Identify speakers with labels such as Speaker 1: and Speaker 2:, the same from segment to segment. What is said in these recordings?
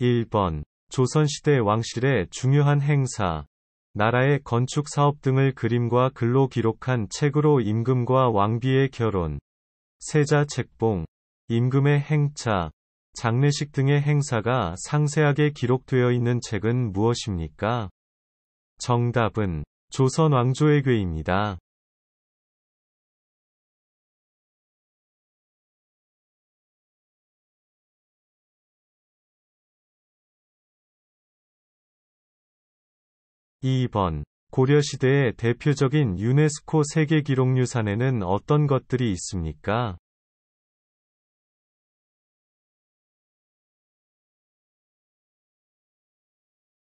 Speaker 1: 1번. 조선시대 왕실의 중요한 행사, 나라의 건축 사업 등을 그림과 글로 기록한 책으로 임금과 왕비의 결혼, 세자 책봉, 임금의 행차, 장례식 등의 행사가 상세하게 기록되어 있는 책은 무엇입니까? 정답은 조선 왕조의궤입니다. 2번. 고려시대의 대표적인 유네스코 세계기록유산에는 어떤 것들이 있습니까?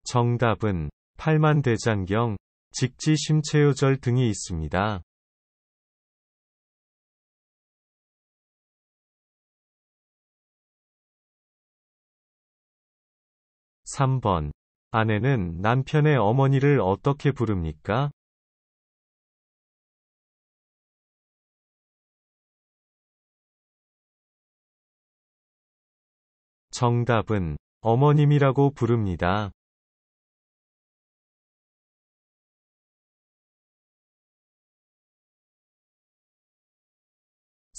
Speaker 1: 정답은 팔만대장경, 직지심체요절 등이 있습니다. 3번. 아내는 남편의 어머니를 어떻게 부릅니까? 정답은 어머님이라고 부릅니다.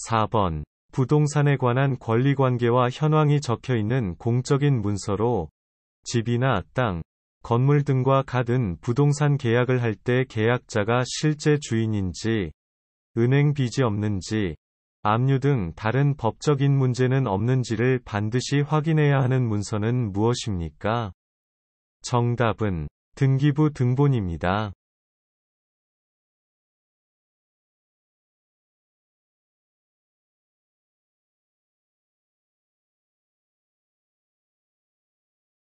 Speaker 1: 4번. 부동산에 관한 권리관계와 현황이 적혀 있는 공적인 문서로 집이나 땅, 건물 등과 같은 부동산 계약을 할 때 계약자가 실제 주인인지, 은행 빚이 없는지, 압류 등 다른 법적인 문제는 없는지를 반드시 확인해야 하는 문서는 무엇입니까? 정답은 등기부 등본입니다.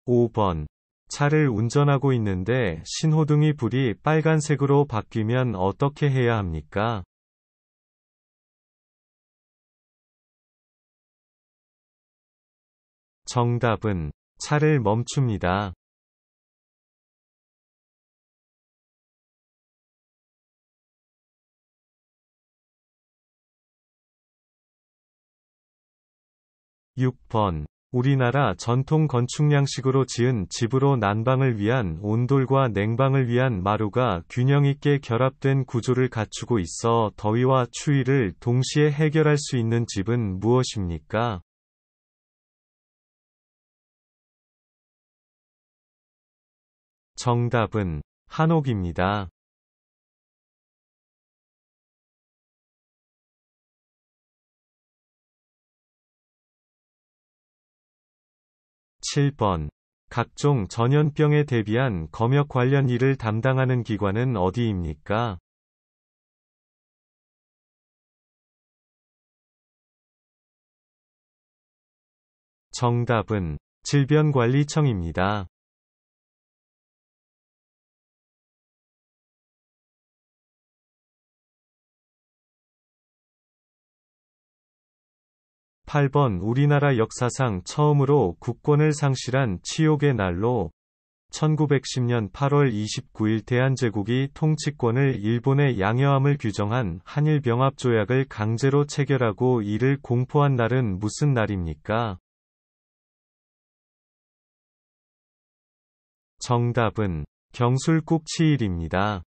Speaker 1: 5번. 차를 운전하고 있는데 신호등이 불이 빨간색으로 바뀌면 어떻게 해야 합니까? 정답은 차를 멈춥니다. 6번. 우리나라 전통 건축 양식으로 지은 집으로 난방을 위한 온돌과 냉방을 위한 마루가 균형 있게 결합된 구조를 갖추고 있어 더위와 추위를 동시에 해결할 수 있는 집은 무엇입니까? 정답은 한옥입니다. 7번. 각종 전염병에 대비한 검역 관련 일을 담당하는 기관은 어디입니까? 정답은 질병관리청입니다. 8번. 우리나라 역사상 처음으로 국권을 상실한 치욕의 날로 1910년 8월 29일 대한제국이 통치권을 일본에 양여함을 규정한 한일병합조약을 강제로 체결하고 이를 공포한 날은 무슨 날입니까? 정답은 경술국치일입니다.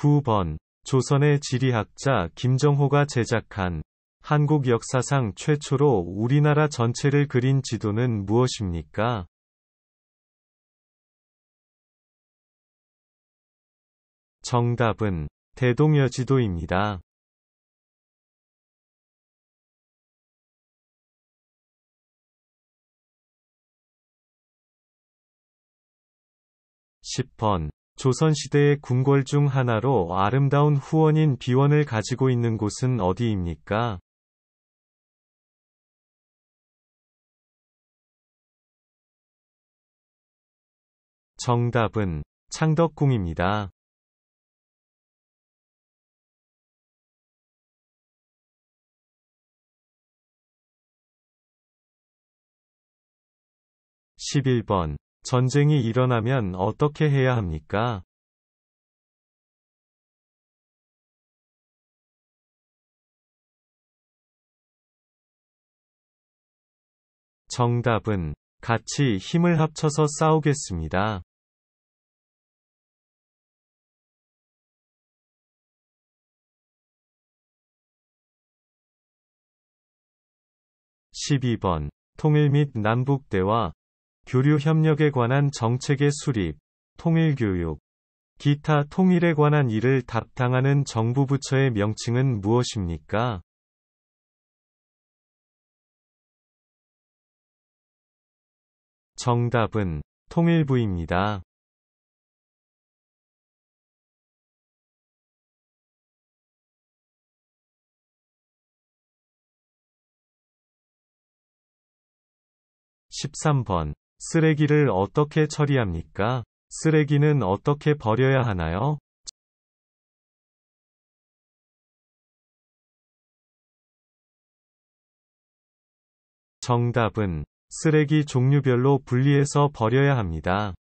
Speaker 1: 9번. 조선의 지리학자 김정호가 제작한 한국 역사상 최초로 우리나라 전체를 그린 지도는 무엇입니까? 정답은 대동여지도입니다. 10번. 조선시대의 궁궐 중 하나로 아름다운 후원인 비원을 가지고 있는 곳은 어디입니까? 정답은 창덕궁입니다. 11번. 전쟁이 일어나면 어떻게 해야 합니까? 정답은 같이 힘을 합쳐서 싸우겠습니다. 12번. 통일 및 남북대화, 교류 협력에 관한 정책의 수립, 통일교육, 기타 통일에 관한 일을 담당하는 정부 부처의 명칭은 무엇입니까? 정답은 통일부입니다. 13번. 쓰레기를 어떻게 처리합니까? 쓰레기는 어떻게 버려야 하나요? 정답은 쓰레기 종류별로 분리해서 버려야 합니다.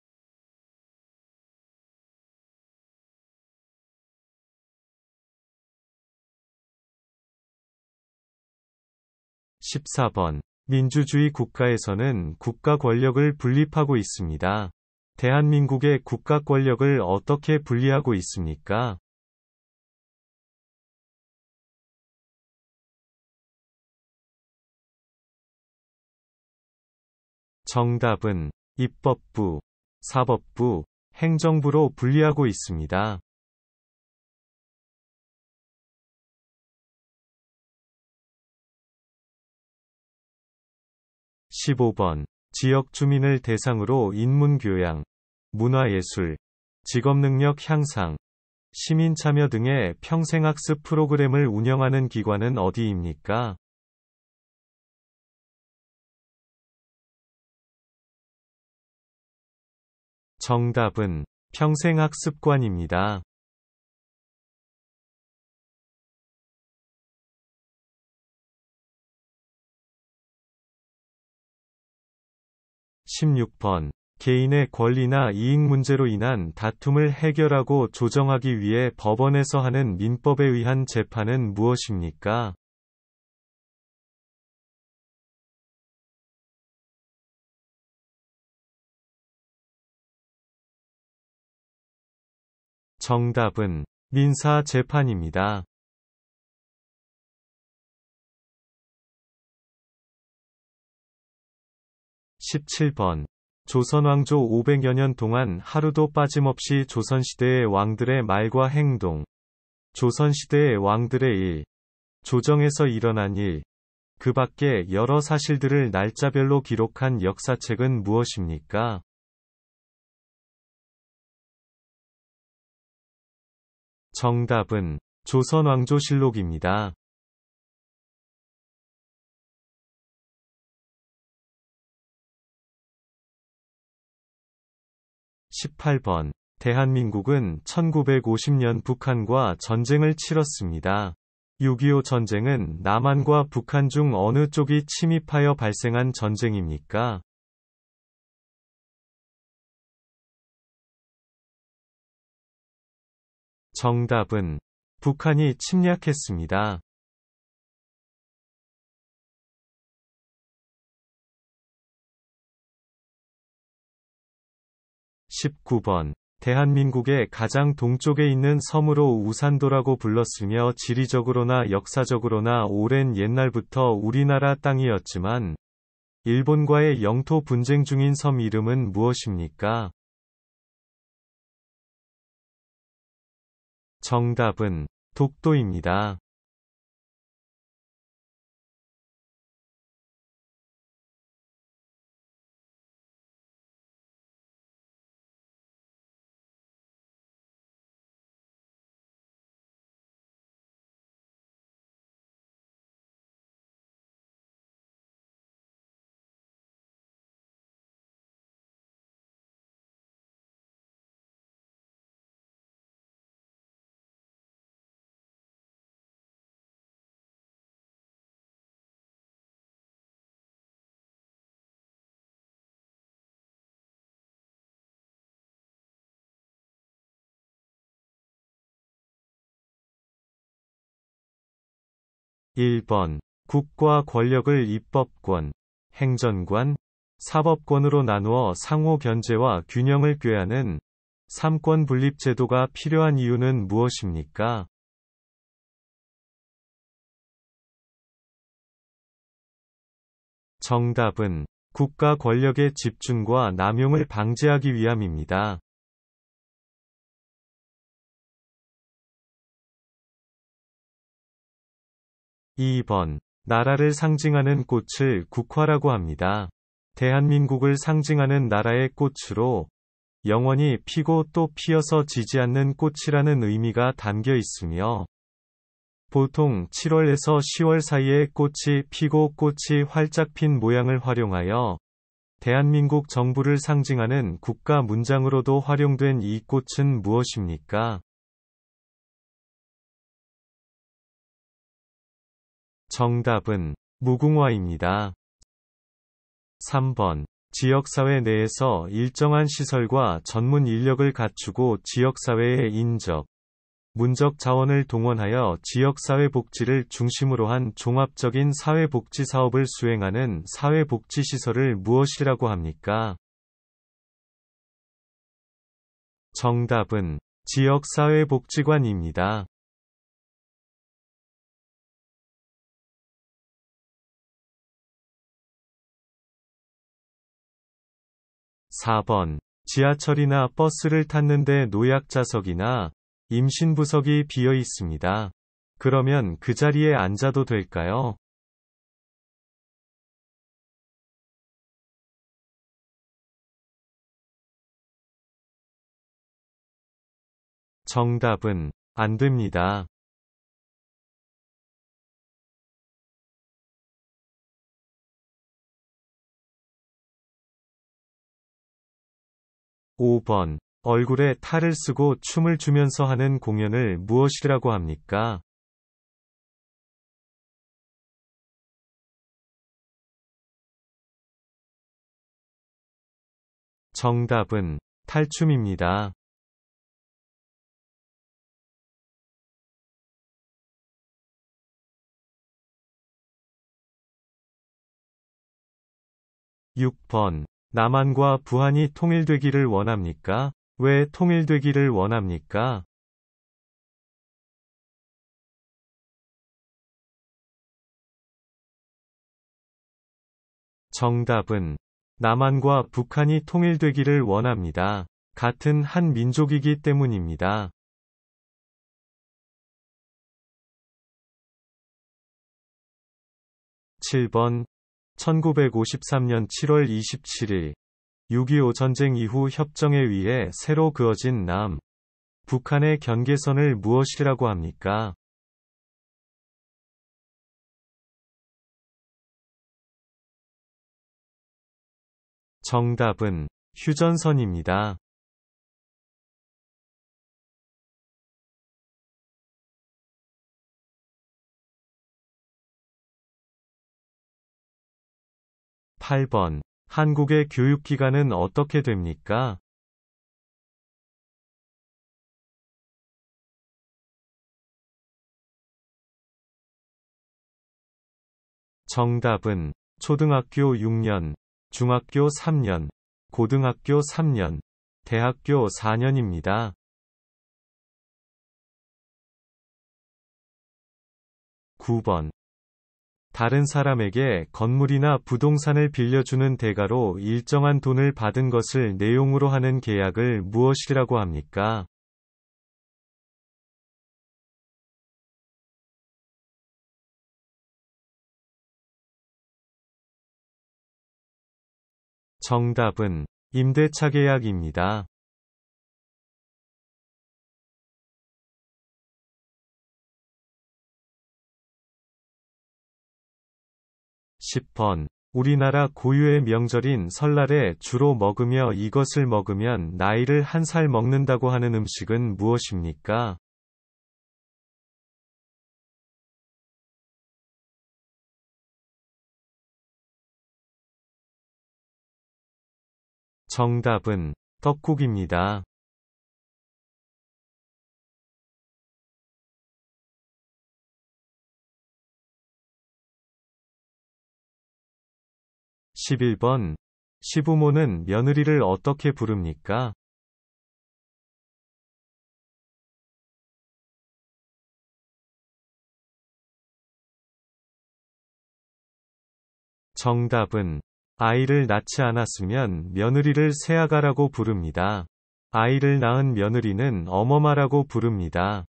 Speaker 1: 14번. 민주주의 국가에서는 국가 권력을 분립하고 있습니다. 대한민국의 국가 권력을 어떻게 분리하고 있습니까? 정답은 입법부, 사법부, 행정부로 분리하고 있습니다. 15번. 지역 주민을 대상으로 인문교양, 문화예술, 직업능력 향상, 시민참여 등의 평생학습 프로그램을 운영하는 기관은 어디입니까? 정답은 평생학습관입니다. 16번. 개인의 권리나 이익 문제로 인한 다툼을 해결하고 조정하기 위해 법원에서 하는 민법에 의한 재판은 무엇입니까? 정답은 민사 재판입니다. 17번. 조선왕조 500여 년 동안 하루도 빠짐없이 조선시대의 왕들의 말과 행동, 조선시대의 왕들의 일, 조정에서 일어난 일, 그 밖에 여러 사실들을 날짜별로 기록한 역사책은 무엇입니까? 정답은 조선왕조실록입니다. 18번. 대한민국은 1950년 북한과 전쟁을 치렀습니다. 6.25 전쟁은 남한과 북한 중 어느 쪽이 침입하여 발생한 전쟁입니까? 정답은 북한이 침략했습니다. 19번. 대한민국의 가장 동쪽에 있는 섬으로 우산도라고 불렀으며 지리적으로나 역사적으로나 오랜 옛날부터 우리나라 땅이었지만 일본과의 영토 분쟁 중인 섬 이름은 무엇입니까? 정답은 독도입니다. 1번. 국가 권력을 입법권, 행전관, 사법권으로 나누어 상호 견제와 균형을 꾀하는 삼권 분립 제도가 필요한 이유는 무엇입니까? 정답은 국가 권력의 집중과 남용을 방지하기 위함입니다. 2번. 나라를 상징하는 꽃을 국화라고 합니다. 대한민국을 상징하는 나라의 꽃으로 영원히 피고 또 피어서 지지 않는 꽃이라는 의미가 담겨 있으며, 보통 7월에서 10월 사이에 꽃이 피고 꽃이 활짝 핀 모양을 활용하여 대한민국 정부를 상징하는 국가 문장으로도 활용된 이 꽃은 무엇입니까? 정답은 무궁화입니다. 3번. 지역사회 내에서 일정한 시설과 전문 인력을 갖추고 지역사회의 인적, 문적 자원을 동원하여 지역사회 복지를 중심으로 한 종합적인 사회복지 사업을 수행하는 사회복지시설을 무엇이라고 합니까? 정답은 지역사회복지관입니다. 4번. 지하철이나 버스를 탔는데 노약자석이나 임신부석이 비어 있습니다. 그러면 그 자리에 앉아도 될까요? 정답은 안 됩니다. 5번. 얼굴에 탈을 쓰고 춤을 추면서 하는 공연을 무엇이라고 합니까? 정답은 탈춤입니다. 6번. 남한과 부한이 통일되기를 원합니까? 왜 통일되기를 원합니까? 정답은 남한과 북한이 통일되기를 원합니다. 같은 한 민족이기 때문입니다. 7번. 1953년 7월 27일 6.25 전쟁 이후 협정에 의해 새로 그어진 북한의 경계선을 무엇이라고 합니까? 정답은 휴전선입니다. 8번. 한국의 교육기관은 어떻게 됩니까? 정답은 초등학교 6년, 중학교 3년, 고등학교 3년, 대학교 4년입니다. 9번. 다른 사람에게 건물이나 부동산을 빌려주는 대가로 일정한 돈을 받은 것을 내용으로 하는 계약을 무엇이라고 합니까? 정답은 임대차 계약입니다. (10번) 우리나라 고유의 명절인 설날에 주로 먹으며 이것을 먹으면 나이를 한 살 먹는다고 하는 음식은 무엇입니까? 정답은 떡국입니다. 11번. 시부모는 며느리를 어떻게 부릅니까? 정답은 아이를 낳지 않았으면 며느리를 새아가라고 부릅니다. 아이를 낳은 며느리는 어머마라고 부릅니다.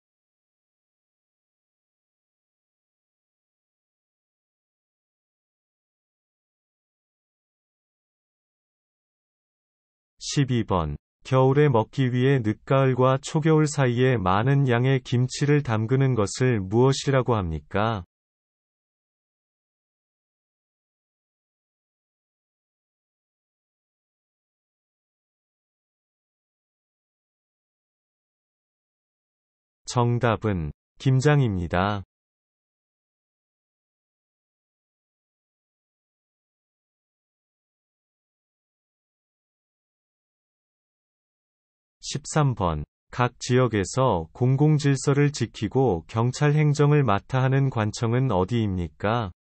Speaker 1: 12번. 겨울에 먹기 위해 늦가을과 초겨울 사이에 많은 양의 김치를 담그는 것을 무엇이라고 합니까? 정답은 김장입니다. 13번. 각 지역에서 공공질서를 지키고 경찰 행정을 맡아 하는 관청은 어디입니까?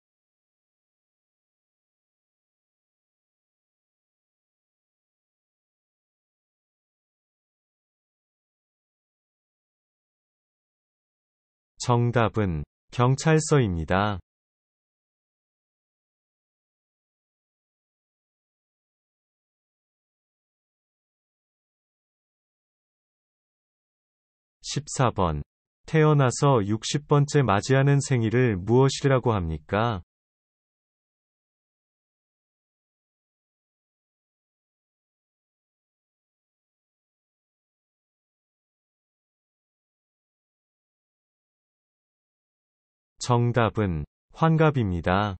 Speaker 1: 정답은 경찰서입니다. 14번. 태어나서 60번째 맞이하는 생일을 무엇이라고 합니까? 정답은 환갑입니다.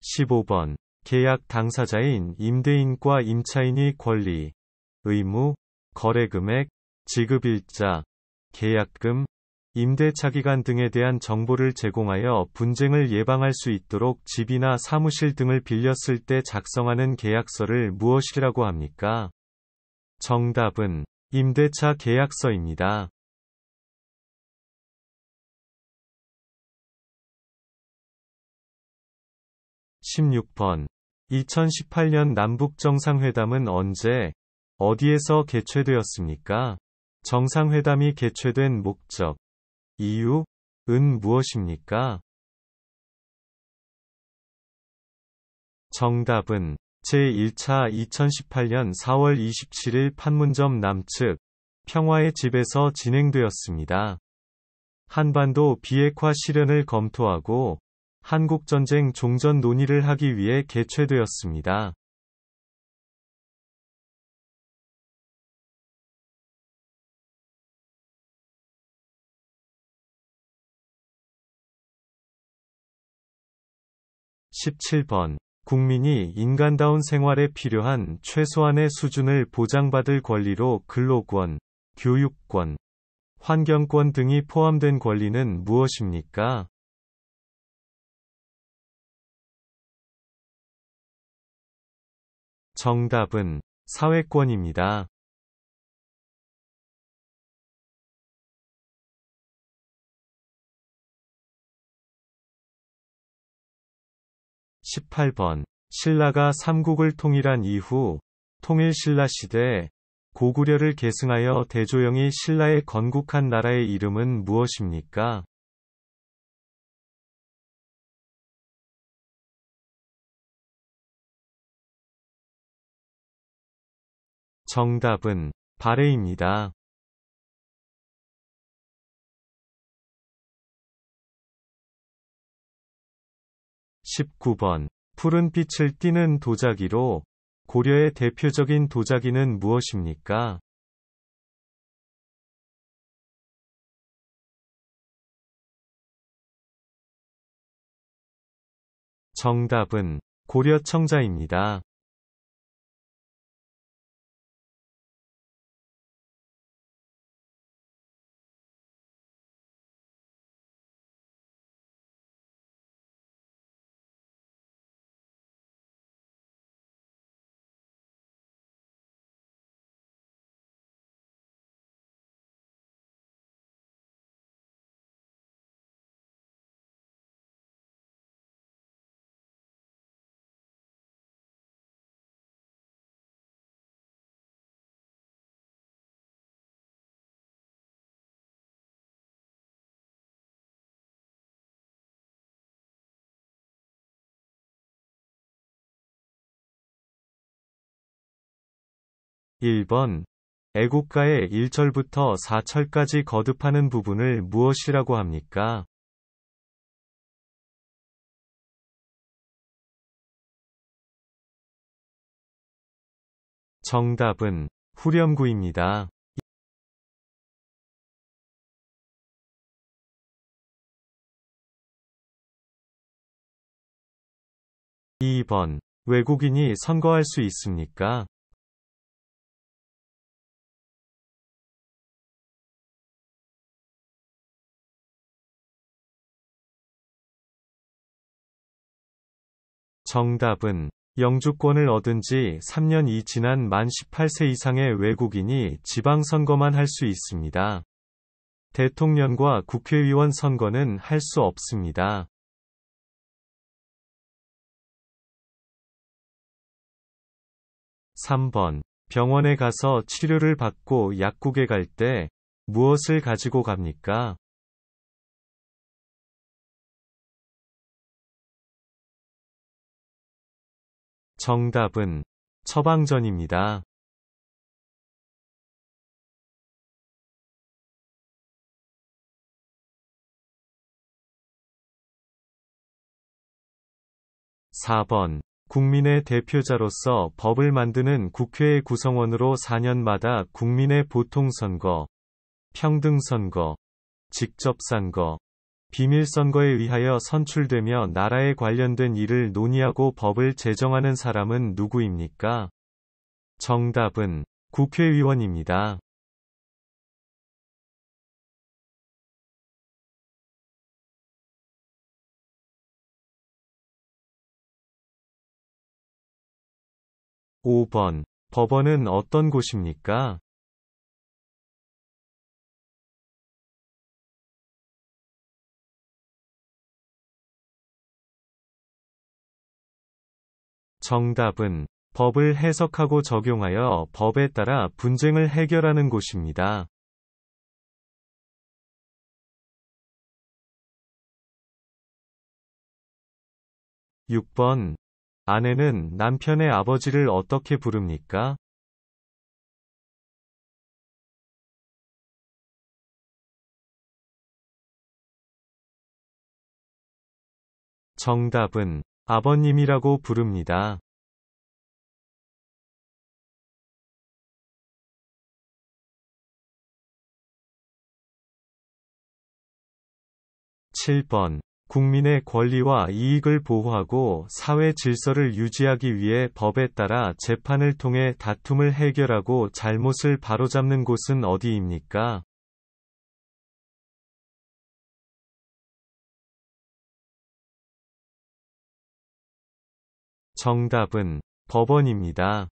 Speaker 1: 15번. 계약 당사자인 임대인과 임차인이 권리, 의무, 거래금액, 지급일자, 계약금, 임대차기간 등에 대한 정보를 제공하여 분쟁을 예방할 수 있도록 집이나 사무실 등을 빌렸을 때 작성하는 계약서를 무엇이라고 합니까? 정답은 임대차 계약서입니다. 16번. 2018년 남북정상회담은 언제, 어디에서 개최되었습니까? 정상회담이 개최된 목적, 이유, 은 무엇입니까? 정답은 제1차 2018년 4월 27일 판문점 남측 평화의 집에서 진행되었습니다. 한반도 비핵화 실현을 검토하고 한국전쟁 종전 논의를 하기 위해 개최되었습니다. 17번. 국민이 인간다운 생활에 필요한 최소한의 수준을 보장받을 권리로 근로권, 교육권, 환경권 등이 포함된 권리는 무엇입니까? 정답은 사회권입니다. 18번. 신라가 삼국을 통일한 이후 통일신라 시대 고구려를 계승하여 대조영이 신라에 건국한 나라의 이름은 무엇입니까? 정답은 발해입니다. 19번. 푸른 빛을 띠는 도자기로 고려의 대표적인 도자기는 무엇입니까? 정답은 고려청자입니다. 1번. 애국가의 1절부터 4절까지 거듭하는 부분을 무엇이라고 합니까? 정답은 후렴구입니다. 2번. 외국인이 선거할 수 있습니까? 정답은 영주권을 얻은 지 3년이 지난 만 18세 이상의 외국인이 지방선거만 할 수 있습니다. 대통령과 국회의원 선거는 할 수 없습니다. 3번. 병원에 가서 치료를 받고 약국에 갈 때 무엇을 가지고 갑니까? 정답은 처방전입니다. 4번. 국민의 대표자로서 법을 만드는 국회의 구성원으로 4년마다 국민의 보통선거, 평등선거, 직접선거, 비밀선거에 의하여 선출되며 나라에 관련된 일을 논의하고 법을 제정하는 사람은 누구입니까? 정답은 국회의원입니다. 5번. 법원은 어떤 곳입니까? 정답은 법을 해석하고 적용하여 법에 따라 분쟁을 해결하는 곳입니다. 6번. 아내는 남편의 아버지를 어떻게 부릅니까? 정답은 아버님이라고 부릅니다. 7번. 국민의 권리와 이익을 보호하고 사회 질서를 유지하기 위해 법에 따라 재판을 통해 다툼을 해결하고 잘못을 바로잡는 곳은 어디입니까? 정답은 법원입니다.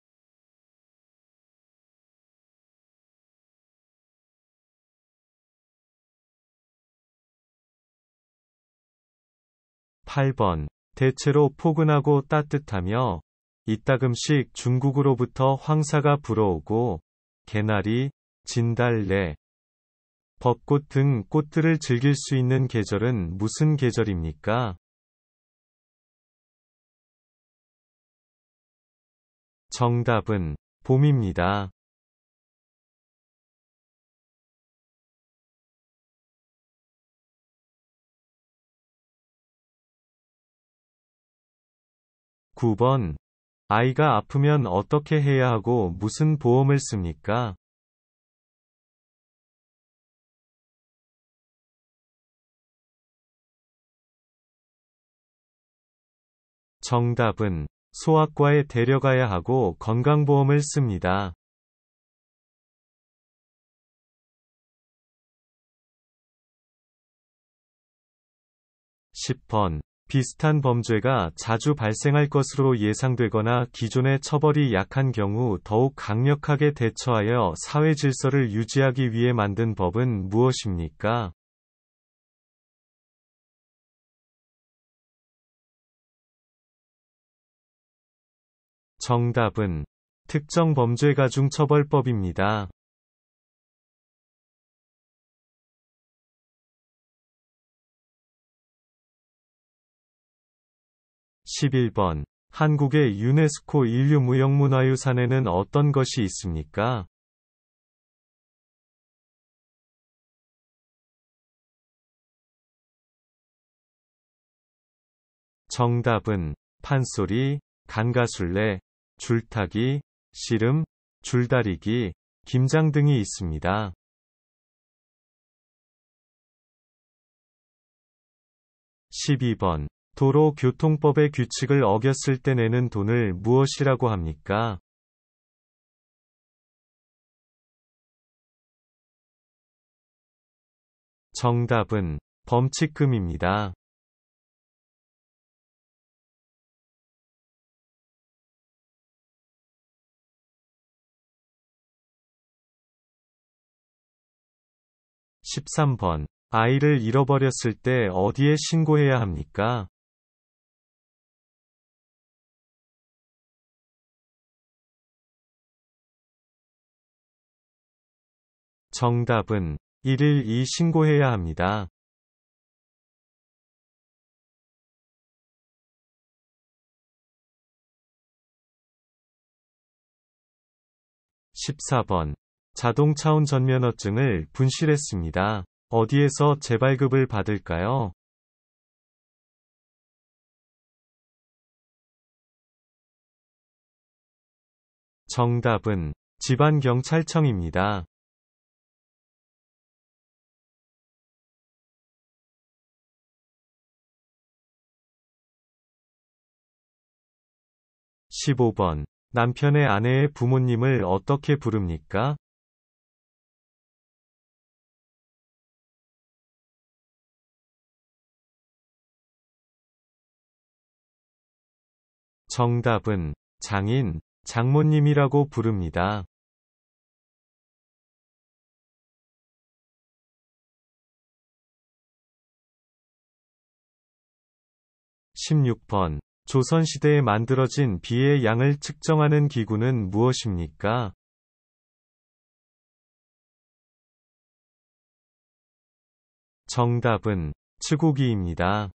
Speaker 1: 8번. 대체로 포근하고 따뜻하며 이따금씩 중국으로부터 황사가 불어오고 개나리, 진달래, 벚꽃 등 꽃들을 즐길 수 있는 계절은 무슨 계절입니까? 정답은 봄입니다. 9번. 아이가 아프면 어떻게 해야 하고 무슨 보험을 씁니까? 정답은 소아과에 데려가야 하고 건강보험을 씁니다. 10번. 비슷한 범죄가 자주 발생할 것으로 예상되거나 기존의 처벌이 약한 경우 더욱 강력하게 대처하여 사회 질서를 유지하기 위해 만든 법은 무엇입니까? 정답은 특정범죄가중처벌법입니다. 11번. 한국의 유네스코 인류무형문화유산에는 어떤 것이 있습니까? 정답은 판소리, 간가술래, 줄타기, 씨름, 줄다리기, 김장 등이 있습니다. 12번. 도로교통법의 규칙을 어겼을 때 내는 돈을 무엇이라고 합니까? 정답은 범칙금입니다. 13번. 아이를 잃어버렸을 때 어디에 신고해야 합니까? 정답은 112 신고해야 합니다. 14번. 자동차 운전면허증을 분실했습니다. 어디에서 재발급을 받을까요? 정답은 지방경찰청입니다. 15번. 남편의 아내의 부모님을 어떻게 부릅니까? 정답은 장인, 장모님이라고 부릅니다. 16번. 조선시대에 만들어진 비의 양을 측정하는 기구는 무엇입니까? 정답은 치국이입니다.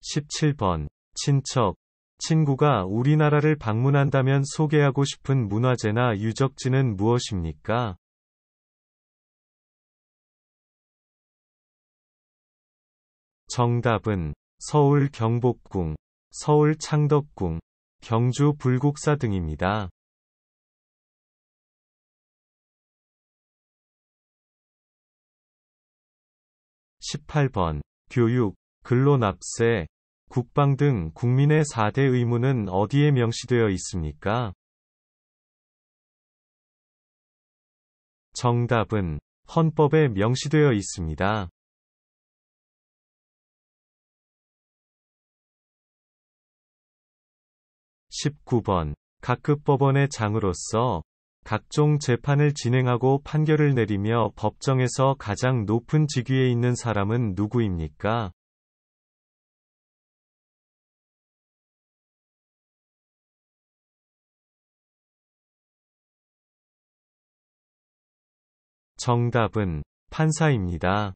Speaker 1: 17번. 친척, 친구가 우리나라를 방문한다면 소개하고 싶은 문화재나 유적지는 무엇입니까? 정답은 서울 경복궁, 서울 창덕궁, 경주 불국사 등입니다. 18번. 교육, 근로납세, 국방 등 국민의 4대 의무는 어디에 명시되어 있습니까? 정답은 헌법에 명시되어 있습니다. 19번. 각급 법원의 장으로서 각종 재판을 진행하고 판결을 내리며 법정에서 가장 높은 직위에 있는 사람은 누구입니까? 정답은 판사입니다.